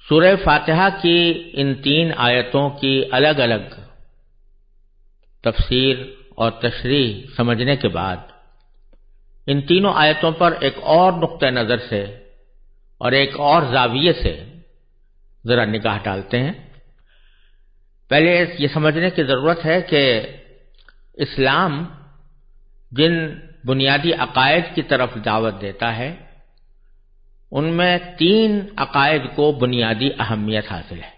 سورہ فاتحہ کی ان 3 آیتوں کی الگ الگ تفسیر اور تشریح سمجھنے کے بعد ان تینوں آیتوں پر ایک اور نقطہ نظر سے اور ایک اور زاویے سے ذرا نگاہ ڈالتے ہیں۔ پہلے یہ سمجھنے کی ضرورت ہے کہ اسلام جن بنیادی عقائد کی طرف دعوت دیتا ہے ان میں 3 عقائد کو بنیادی اہمیت حاصل ہے،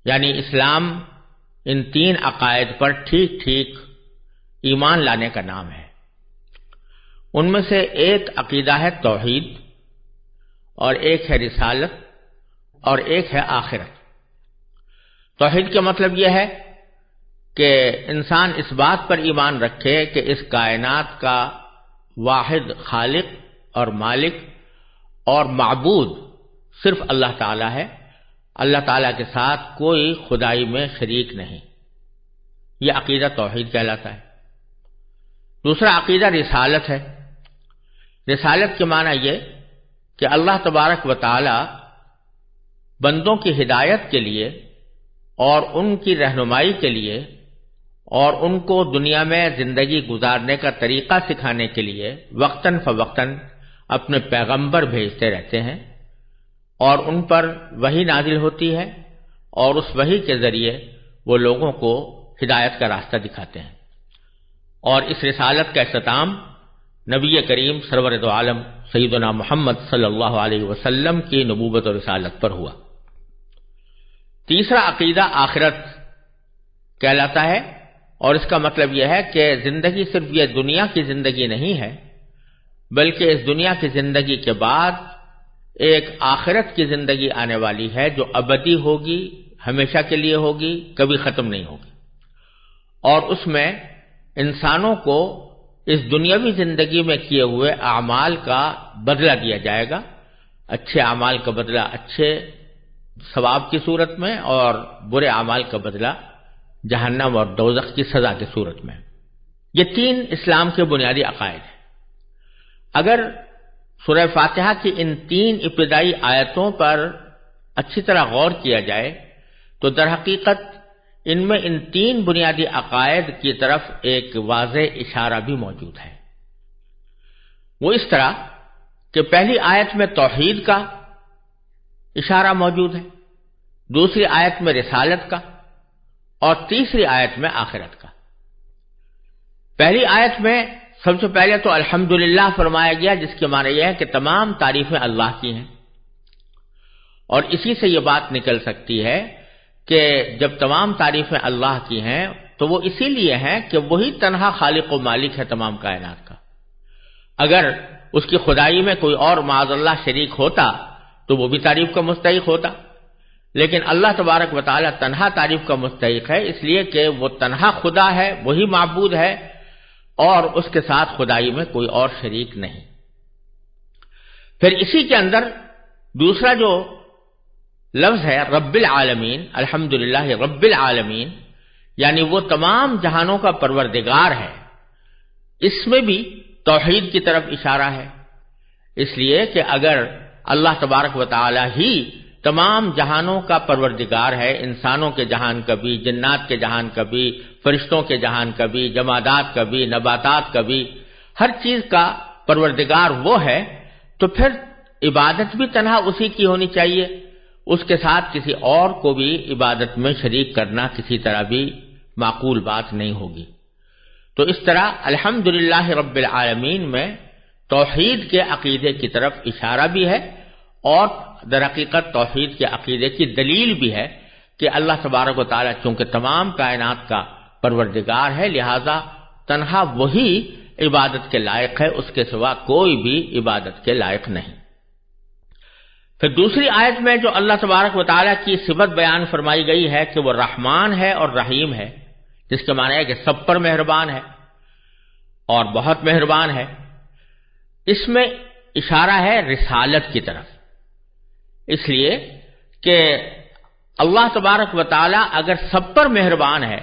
یعنی اسلام ان 3 عقائد پر ٹھیک ٹھیک ایمان لانے کا نام ہے۔ ان میں سے ایک عقیدہ ہے توحید، اور ایک ہے رسالت، اور ایک ہے آخرت۔ توحید کا مطلب یہ ہے کہ انسان اس بات پر ایمان رکھے کہ اس کائنات کا واحد خالق اور مالک اور معبود صرف اللہ تعالی ہے، اللہ تعالیٰ کے ساتھ کوئی خدائی میں شریک نہیں۔ یہ عقیدہ توحید کہلاتا ہے۔ دوسرا عقیدہ رسالت ہے۔ رسالت کے معنی یہ کہ اللہ تبارک و تعالی بندوں کی ہدایت کے لیے اور ان کی رہنمائی کے لیے اور ان کو دنیا میں زندگی گزارنے کا طریقہ سکھانے کے لیے وقتاً فوقتاً اپنے پیغمبر بھیجتے رہتے ہیں، اور ان پر وحی نازل ہوتی ہے، اور اس وحی کے ذریعے وہ لوگوں کو ہدایت کا راستہ دکھاتے ہیں۔ اور اس رسالت کا اختتام نبی کریم سرور دو عالم سیدنا محمد صلی اللہ علیہ وسلم کی نبوت و رسالت پر ہوا۔ تیسرا عقیدہ آخرت کہلاتا ہے، اور اس کا مطلب یہ ہے کہ زندگی صرف یہ دنیا کی زندگی نہیں ہے، بلکہ اس دنیا کی زندگی کے بعد ایک آخرت کی زندگی آنے والی ہے جو ابدی ہوگی، ہمیشہ کے لیے ہوگی، کبھی ختم نہیں ہوگی، اور اس میں انسانوں کو اس دنیاوی زندگی میں کیے ہوئے اعمال کا بدلہ دیا جائے گا، اچھے اعمال کا بدلہ اچھے ثواب کی صورت میں، اور برے اعمال کا بدلہ جہنم اور دوزخ کی سزا کی صورت میں۔ یہ 3 اسلام کے بنیادی عقائد ہیں۔ اگر سورہ فاتحہ کی ان 3 ابتدائی آیتوں پر اچھی طرح غور کیا جائے تو در حقیقت ان میں ان 3 بنیادی عقائد کی طرف ایک واضح اشارہ بھی موجود ہے۔ وہ اس طرح کہ پہلی آیت میں توحید کا اشارہ موجود ہے، دوسری آیت میں رسالت کا، اور تیسری آیت میں آخرت کا۔ پہلی آیت میں سب سے پہلے تو الحمدللہ فرمایا گیا، جس کے معنی یہ ہے کہ تمام تعریفیں اللہ کی ہیں، اور اسی سے یہ بات نکل سکتی ہے کہ جب تمام تعریفیں اللہ کی ہیں تو وہ اسی لیے ہیں کہ وہی تنہا خالق و مالک ہے تمام کائنات کا۔ اگر اس کی خدائی میں کوئی اور معاذ اللہ شریک ہوتا تو وہ بھی تعریف کا مستحق ہوتا، لیکن اللہ تبارک و تعالی تنہا تعریف کا مستحق ہے، اس لیے کہ وہ تنہا خدا ہے، وہی معبود ہے، اور اس کے ساتھ خدائی میں کوئی اور شریک نہیں۔ پھر اسی کے اندر دوسرا جو لفظ ہے رب العالمین، الحمدللہ رب العالمین، یعنی وہ تمام جہانوں کا پروردگار ہے، اس میں بھی توحید کی طرف اشارہ ہے، اس لیے کہ اگر اللہ تبارک و تعالی ہی تمام جہانوں کا پروردگار ہے، انسانوں کے جہان کا بھی، جنات کے جہان کا بھی، فرشتوں کے جہان کا بھی، جمادات کا بھی، نباتات کا بھی، ہر چیز کا پروردگار وہ ہے، تو پھر عبادت بھی تنہا اسی کی ہونی چاہیے، اس کے ساتھ کسی اور کو بھی عبادت میں شریک کرنا کسی طرح بھی معقول بات نہیں ہوگی۔ تو اس طرح الحمدللہ رب العالمین میں توحید کے عقیدے کی طرف اشارہ بھی ہے، اور در حقیقت توحید کے عقیدے کی دلیل بھی ہے کہ اللہ تبارک و تعالیٰ چونکہ تمام کائنات کا پروردگار ہے، لہذا تنہا وہی عبادت کے لائق ہے، اس کے سوا کوئی بھی عبادت کے لائق نہیں۔ پھر دوسری آیت میں جو اللہ تبارک و تعالیٰ کی صفت بیان فرمائی گئی ہے کہ وہ رحمان ہے اور رحیم ہے، جس کے معنی ہے کہ سب پر مہربان ہے اور بہت مہربان ہے، اس میں اشارہ ہے رسالت کی طرف، اس لیے کہ اللہ تبارک و تعالیٰ اگر سب پر مہربان ہے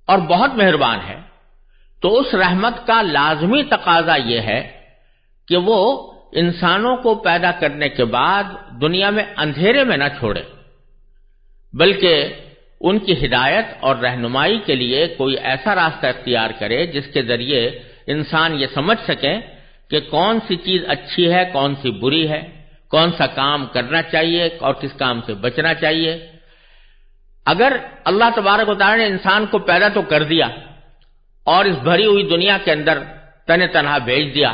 اور بہت مہربان ہے تو اس رحمت کا لازمی تقاضا یہ ہے کہ وہ انسانوں کو پیدا کرنے کے بعد دنیا میں اندھیرے میں نہ چھوڑے، بلکہ ان کی ہدایت اور رہنمائی کے لیے کوئی ایسا راستہ اختیار کرے جس کے ذریعے انسان یہ سمجھ سکے کہ کون سی چیز اچھی ہے، کون سی بری ہے، کون سا کام کرنا چاہیے اور کس کام سے بچنا چاہیے۔ اگر اللہ تبارک و تعالی نے انسان کو پیدا تو کر دیا اور اس بھری ہوئی دنیا کے اندر تن تنہا بھیج دیا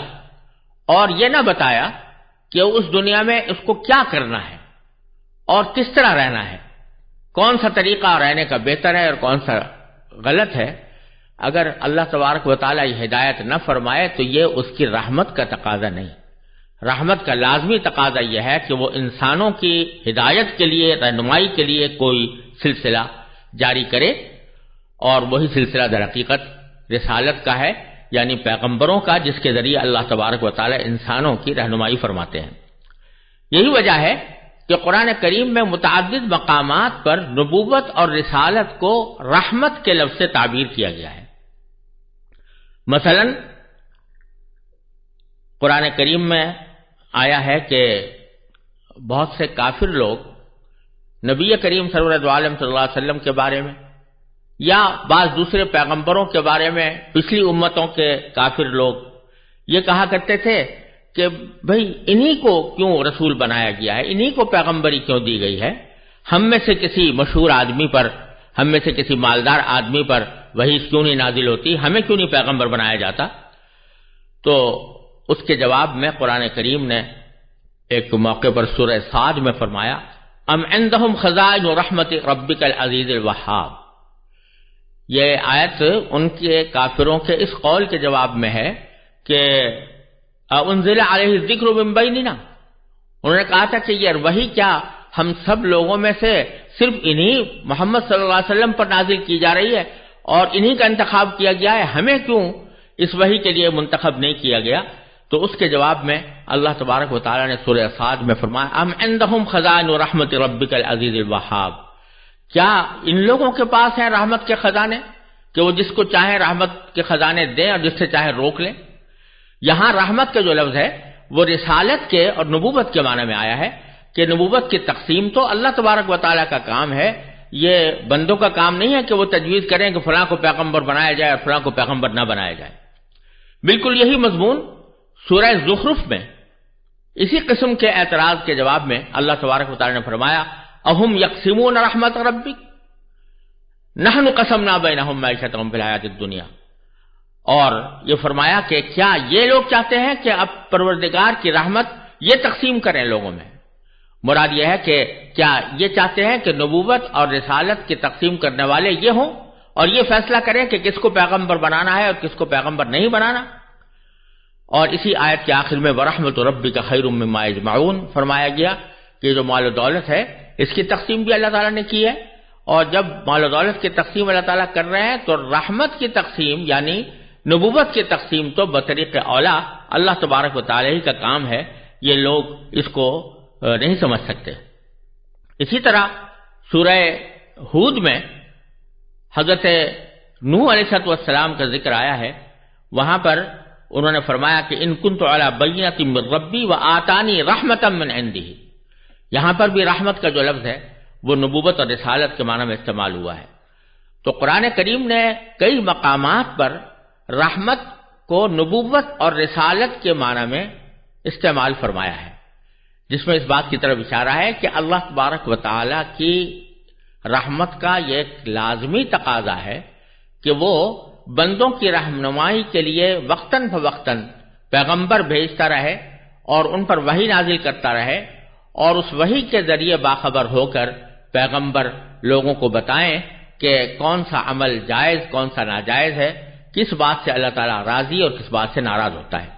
اور یہ نہ بتایا کہ اس دنیا میں اس کو کیا کرنا ہے اور کس طرح رہنا ہے، کون سا طریقہ رہنے کا بہتر ہے اور کون سا غلط ہے، اگر اللہ تبارک و تعالی یہ ہدایت نہ فرمائے تو یہ اس کی رحمت کا تقاضا نہیں۔ رحمت کا لازمی تقاضا یہ ہے کہ وہ انسانوں کی ہدایت کے لیے، رہنمائی کے لیے کوئی سلسلہ جاری کرے، اور وہی سلسلہ در حقیقت رسالت کا ہے، یعنی پیغمبروں کا، جس کے ذریعے اللہ تبارک و تعالی انسانوں کی رہنمائی فرماتے ہیں۔ یہی وجہ ہے کہ قرآن کریم میں متعدد مقامات پر نبوت اور رسالت کو رحمت کے لفظ سے تعبیر کیا گیا ہے۔ مثلا قرآن کریم میں آیا ہے کہ بہت سے کافر لوگ نبی کریم صلی اللہ علیہ وسلم کے بارے میں یا بعض دوسرے پیغمبروں کے بارے میں پچھلی امتوں کے کافر لوگ یہ کہا کرتے تھے کہ بھئی انہی کو کیوں رسول بنایا گیا ہے، انہی کو پیغمبری کیوں دی گئی ہے، ہم میں سے کسی مشہور آدمی پر، ہم میں سے کسی مالدار آدمی پر وحی کیوں نہیں نازل ہوتی، ہمیں کیوں نہیں پیغمبر بنایا جاتا؟ تو اس کے جواب میں قرآن کریم نے ایک موقع پر سورہ صاد میں فرمایا ام عندہم خزائن رحمت ربک العزیز الوہاب۔ یہ آیت ان کے کافروں کے اس قول کے جواب میں ہے کہ انزل علیہ الذکر من بیننا، انہوں نے کہا تھا کہ یہ وحی کیا ہم سب لوگوں میں سے صرف انہی محمد صلی اللہ علیہ وسلم پر نازل کی جا رہی ہے اور انہی کا انتخاب کیا گیا ہے، ہمیں کیوں اس وحی کے لیے منتخب نہیں کیا گیا؟ تو اس کے جواب میں اللہ تبارک و تعالی نے سورہ صاد میں فرمایا ام عندہم خزائن رحمت ربک العزیز الوہاب، کیا ان لوگوں کے پاس ہیں رحمت کے خزانے کہ وہ جس کو چاہے رحمت کے خزانے دیں اور جس سے چاہے روک لیں؟ یہاں رحمت کا جو لفظ ہے وہ رسالت کے اور نبوت کے معنی میں آیا ہے کہ نبوت کی تقسیم تو اللہ تبارک و تعالیٰ کا کام ہے، یہ بندوں کا کام نہیں ہے کہ وہ تجویز کریں کہ فلاں کو پیغمبر بنایا جائے اور فلاں کو پیغمبر نہ بنایا جائے۔ بالکل یہی مضمون سورہ زخرف میں اسی قسم کے اعتراض کے جواب میں اللہ تبارک و تعالیٰ نے فرمایا اہم یقسمون رحمت ربک نحن قسمنا بینہم معیشتہم فی الحیاۃ الدنیا، اور یہ فرمایا کہ کیا یہ لوگ چاہتے ہیں کہ اب پروردگار کی رحمت یہ تقسیم کریں لوگوں میں؟ مراد یہ ہے کہ کیا یہ چاہتے ہیں کہ نبوت اور رسالت کی تقسیم کرنے والے یہ ہوں اور یہ فیصلہ کریں کہ کس کو پیغمبر بنانا ہے اور کس کو پیغمبر نہیں بنانا؟ اور اسی آیت کے آخر میں وَرَحْمَتُ رَبِّكَ خَيْرٌ مِّمَّا يَجْمَعُونَ فرمایا گیا کہ جو مال و دولت ہے اس کی تقسیم بھی اللہ تعالیٰ نے کی ہے، اور جب مال و دولت کی تقسیم اللہ تعالیٰ کر رہے ہیں تو رحمت کی تقسیم یعنی نبوت کی تقسیم تو بطریق اولا اللہ تبارک و تعالیٰ کا کام ہے، یہ لوگ اس کو نہیں سمجھ سکتے۔ اسی طرح سورہ ہود میں حضرت نوح علیہ السلام کا ذکر آیا ہے، وہاں پر انہوں نے فرمایا کہ ان کنت علی بینۃ من ربی وآتانی رحمۃ من عندہ، یہاں پر بھی رحمت کا جو لفظ ہے وہ نبوت اور رسالت کے معنی میں استعمال ہوا ہے۔ تو قرآن کریم نے کئی مقامات پر رحمت کو نبوت اور رسالت کے معنی میں استعمال فرمایا ہے، جس میں اس بات کی طرف اشارہ ہے کہ اللہ تبارک و تعالی کی رحمت کا یہ ایک لازمی تقاضا ہے کہ وہ بندوں کی رہنمائی کے لیے وقتاً فوقتاً پیغمبر بھیجتا رہے اور ان پر وحی نازل کرتا رہے، اور اس وحی کے ذریعے باخبر ہو کر پیغمبر لوگوں کو بتائیں کہ کون سا عمل جائز کون سا ناجائز ہے، کس بات سے اللہ تعالیٰ راضی اور کس بات سے ناراض ہوتا ہے۔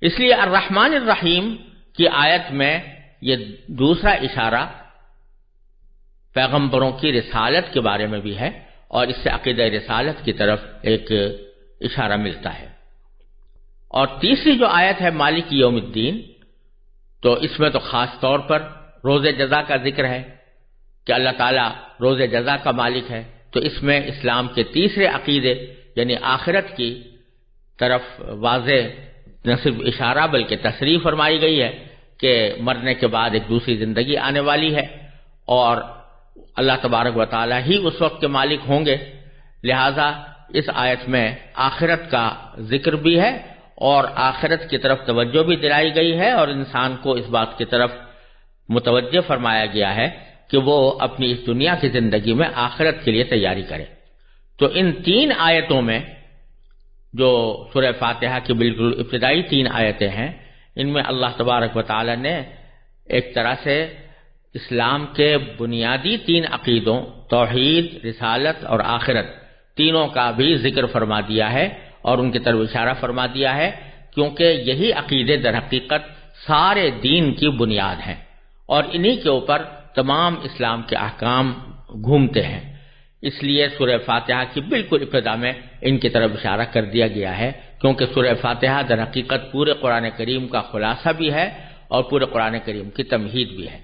اس لیے الرحمن الرحیم کی آیت میں یہ دوسرا اشارہ پیغمبروں کی رسالت کے بارے میں بھی ہے، اور اس سے عقیدہ رسالت کی طرف ایک اشارہ ملتا ہے۔ اور تیسری جو آیت ہے مالک یوم الدین، تو اس میں تو خاص طور پر روز جزا کا ذکر ہے کہ اللہ تعالیٰ روز جزا کا مالک ہے، تو اس میں اسلام کے تیسرے عقیدے یعنی آخرت کی طرف واضح نہ صرف اشارہ بلکہ تصریح فرمائی گئی ہے کہ مرنے کے بعد ایک دوسری زندگی آنے والی ہے اور اللہ تبارک و تعالی ہی اس وقت کے مالک ہوں گے. لہذا اس آیت میں آخرت کا ذکر بھی ہے اور آخرت کی طرف توجہ بھی دلائی گئی ہے اور انسان کو اس بات کی طرف متوجہ فرمایا گیا ہے کہ وہ اپنی اس دنیا کی زندگی میں آخرت کے لیے تیاری کرے. تو ان 3 آیتوں میں جو سورہ فاتحہ کی بالکل ابتدائی 3 آیتیں ہیں، ان میں اللہ تبارک و تعالی نے ایک طرح سے اسلام کے بنیادی 3 عقیدوں توحید، رسالت اور آخرت تینوں کا بھی ذکر فرما دیا ہے اور ان کی طرف اشارہ فرما دیا ہے، کیونکہ یہی عقیدے در حقیقت سارے دین کی بنیاد ہیں اور انہی کے اوپر تمام اسلام کے احکام گھومتے ہیں. اس لیے سورہ فاتحہ کی بالکل ابتدا میں ان کی طرف اشارہ کر دیا گیا ہے، کیونکہ سورہ فاتحہ در حقیقت پورے قرآن کریم کا خلاصہ بھی ہے اور پورے قرآن کریم کی تمہید بھی ہے.